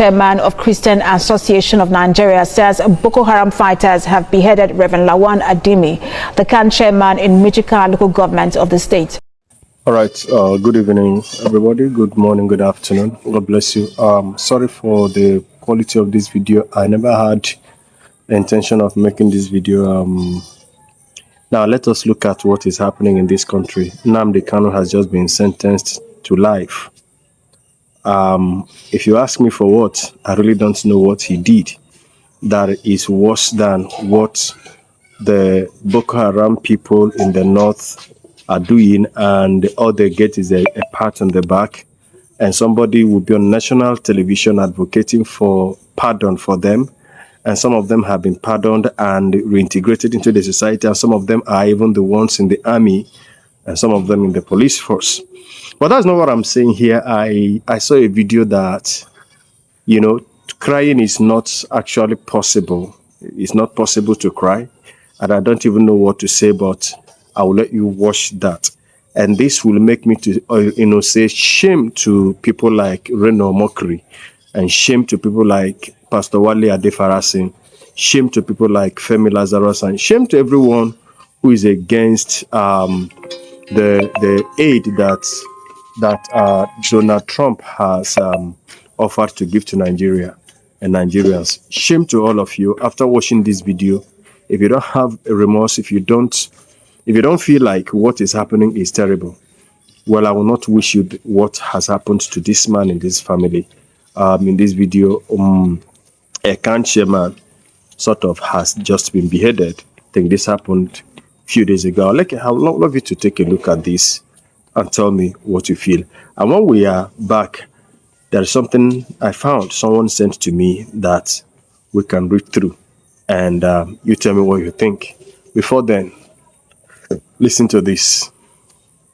Chairman of Christian Association of Nigeria says Boko Haram fighters have beheaded Reverend Adimi, the CAN chairman in Michika local government of the state. All right. Good evening, everybody. Good morning, good afternoon. God bless you. Sorry for the quality of this video. I never had the intention of making this video. Now, let us look at what is happening in this country. Nnamdi Kanu has just been sentenced to life. If you ask me for what, I really don't know what he did that is worse than what the Boko Haram people in the north are doing, and all they get is a pat on the back, and somebody will be on national television advocating for pardon for them, and some of them have been pardoned and reintegrated into the society, and some of them are even the ones in the army, and some of them in the police force. But that's not what I'm saying here. I saw a video that, crying is not actually possible. It's not possible to cry. And I don't even know what to say, but I will let you watch that. And this will make me to, say shame to people like Reno Mokri, and shame to people like Pastor Wale Adefarasin, shame to people like Femi Lazarus, and shame to everyone who is against the aid that Donald Trump has offered to give to Nigeria and Nigerians. Shame to all of you. After watching this video, if you don't have a remorse, if you don't feel like what is happening is terrible, well, I will not wish you what has happened to this man in this family. In this video, a CAN chairman sort of has just been beheaded. I think this happened a few days ago. I would love you to take a look at this and tell me what you feel. And when we are back, there is something I found. Someone sent to me that we can read through, and you tell me what you think. Before then, listen to this.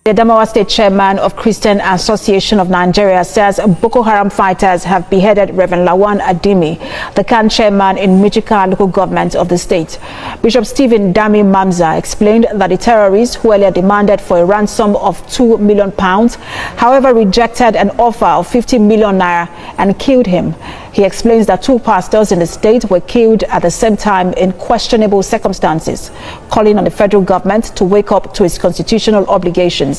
The Adamawa State Chairman of Christian Association of Nigeria says Boko Haram fighters have beheaded Reverend Adimi, the CAN chairman in Michika local government of the state. Bishop Stephen Dami Mamza explained that the terrorists, who earlier demanded for a ransom of £2 million, however rejected an offer of 50 million naira and killed him. He explains that two pastors in the state were killed at the same time in questionable circumstances, calling on the federal government to wake up to its constitutional obligations.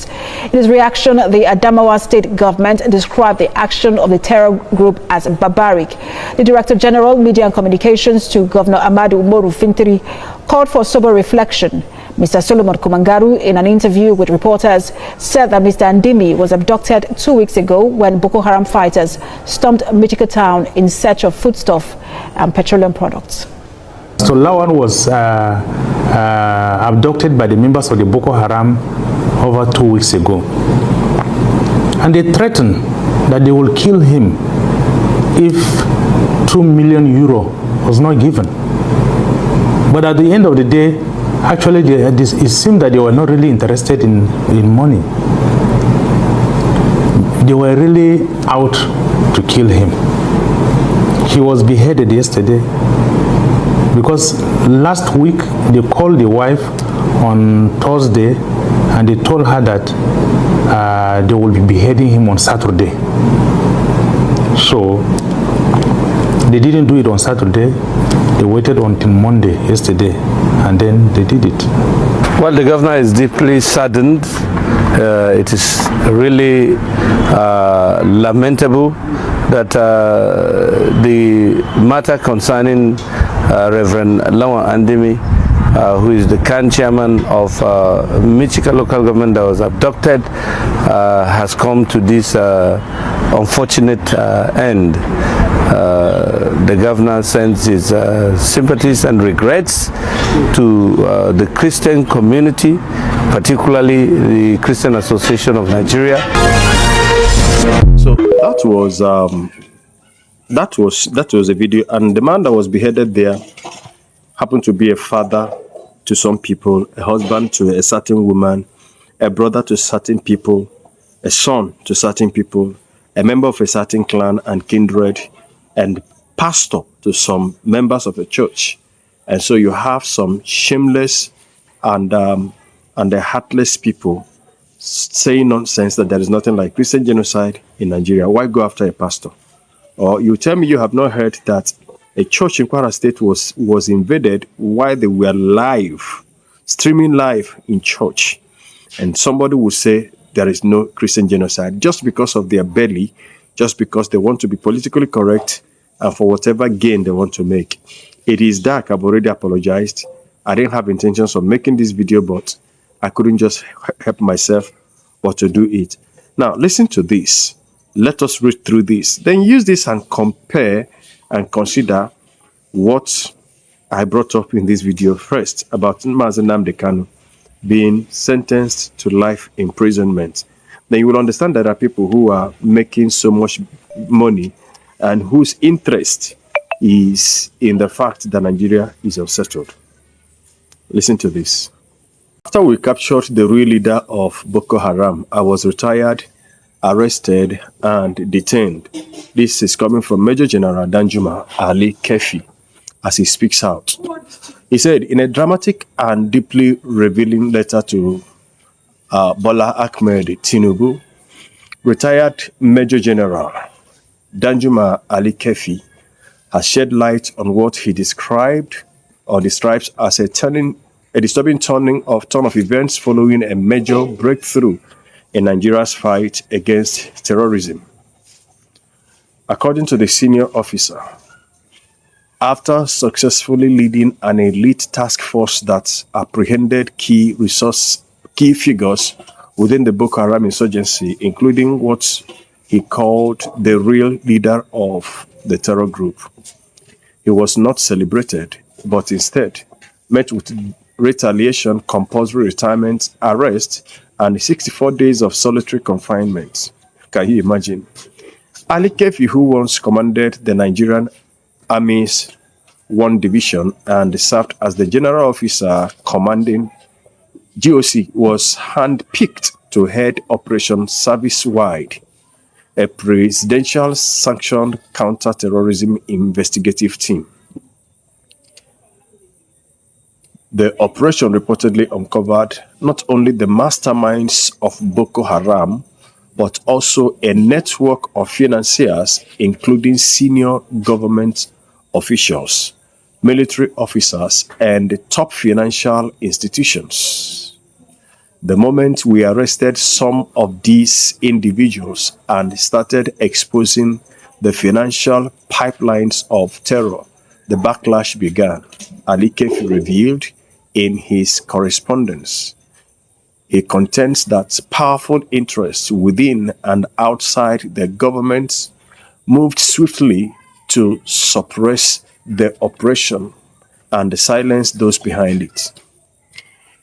In his reaction, the Adamawa state government described the action of the terror group as barbaric. The Director General, Media and Communications to Governor Amadu Umoru Fintiri called for sober reflection. Mr. Solomon Kumangaru, in an interview with reporters, said that Mr. Adimi was abducted 2 weeks ago when Boko Haram fighters stormed Michika town in search of foodstuff and petroleum products. So Lawan was abducted by the members of the Boko Haram over 2 weeks ago. And they threatened that they will kill him if €2 million was not given. But at the end of the day, actually, it seemed that they were not really interested in money. They were really out to kill him. He was beheaded yesterday because last week they called the wife on Thursday and they told her that they will be beheading him on Saturday. So they didn't do it on Saturday. They waited until Monday, yesterday, and then they did it. Well, the governor is deeply saddened. It is really lamentable that the matter concerning Reverend Adimi, who is the CAN chairman of Michika local government that was abducted, has come to this unfortunate end. The governor sends his sympathies and regrets to the Christian community, particularly the Christian Association of Nigeria. So that was a video, and the man that was beheaded there happened to be a father to some people, a husband to a certain woman, a brother to certain people, a son to certain people, a member of a certain clan and kindred, and pastor to some members of a church. And so you have some shameless and the heartless people saying nonsense that there is nothing like Christian genocide in Nigeria. Why go after a pastor? Or you tell me you have not heard that a church in Kwara State was invaded while they were live, streaming live in church. And somebody will say there is no Christian genocide just because of their belly, just because they want to be politically correct and for whatever gain they want to make. It is dark. I've already apologized. I didn't have intentions of making this video, but I couldn't just help myself but to do it. Now, listen to this. Let us read through this. Then use this and compare and consider what I brought up in this video first about Mazi Nnamdi Kanu being sentenced to life imprisonment. Then you will understand that there are people who are making so much money and whose interest is in the fact that Nigeria is unsettled. Listen to this. After we captured the real leader of Boko Haram, I was retired, arrested, and detained. This is coming from Major General Danjuma Ali Kefi as he speaks out. He said, in a dramatic and deeply revealing letter to Bola Ahmed Tinubu, retired Major General Danjuma Ali Kefi has shed light on what he describes as a disturbing turn of events following a major breakthrough in Nigeria's fight against terrorism. According to the senior officer, after successfully leading an elite task force that apprehended key figures within the Boko Haram insurgency, including what he called the real leader of the terror group, he was not celebrated, but instead met with retaliation, compulsory retirement, arrest, and 64 days of solitary confinement. Can you imagine? Ali Kefi, who once commanded the Nigerian Army's 1 Division and served as the general officer commanding GOC, was handpicked to head Operation Service-Wide, a presidential-sanctioned counter-terrorism investigative team. The operation reportedly uncovered not only the masterminds of Boko Haram, but also a network of financiers, including senior government officials, military officers, and top financial institutions. The moment we arrested some of these individuals and started exposing the financial pipelines of terror, the backlash began, Ali Kefi revealed in his correspondence. He contends that powerful interests within and outside the government moved swiftly to suppress the operation and silence those behind it.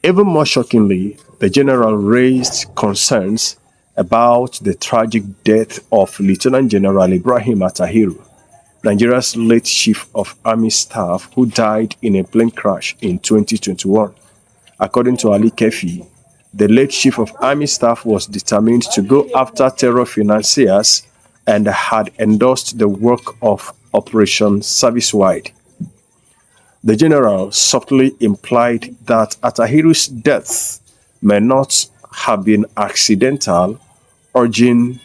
Even more shockingly, the general raised concerns about the tragic death of Lieutenant General Ibrahim Atahiru, Nigeria's late Chief of Army Staff, who died in a plane crash in 2021. According to Ali Kefi, the late Chief of Army Staff was determined to go after terror financiers and had endorsed the work of Operation Service-Wide. The general subtly implied that Atahiru's death may not have been accidental, urging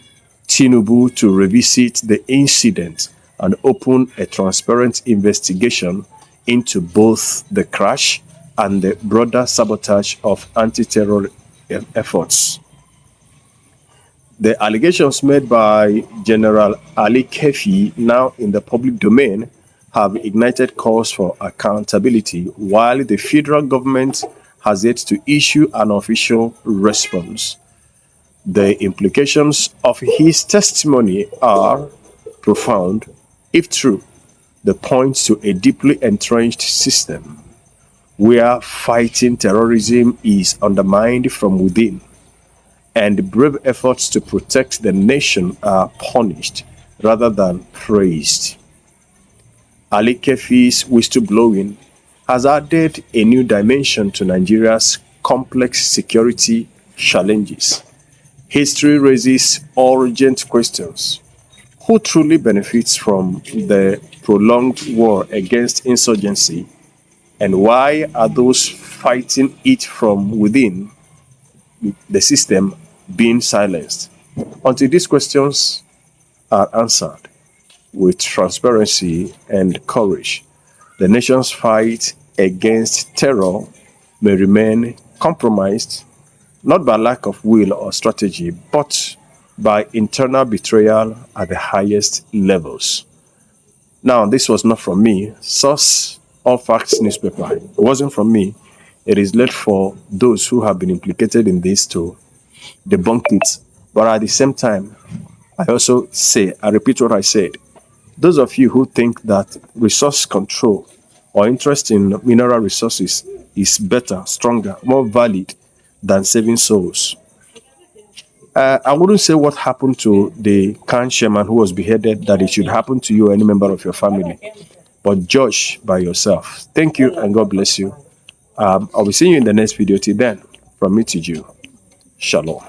Tinubu to revisit the incident and open a transparent investigation into both the crash and the broader sabotage of anti-terror efforts. The allegations made by General Ali Kefi, now in the public domain, have ignited calls for accountability, while the federal government has yet to issue an official response. The implications of his testimony are profound, if true. They point to a deeply entrenched system where fighting terrorism is undermined from within, and brave efforts to protect the nation are punished rather than praised. Ali Kefi's whistleblowing has added a new dimension to Nigeria's complex security challenges. History raises urgent questions. Who truly benefits from the prolonged war against insurgency, and why are those fighting it from within the system being silenced? Until these questions are answered, with transparency and courage. The nation's fight against terror may remain compromised, not by lack of will or strategy, but by internal betrayal at the highest levels. Now, this was not from me. Source All Facts newspaper. It wasn't from me. It is left for those who have been implicated in this to debunk it. But at the same time, I also say, I repeat what I said. Those of you who think that resource control or interest in mineral resources is better, stronger, more valid than saving souls, I wouldn't say what happened to the Khan chairman who was beheaded that it should happen to you or any member of your family, but judge by yourself. Thank you and God bless you. I'll be seeing you in the next video. Till then, from me to you, Shalom.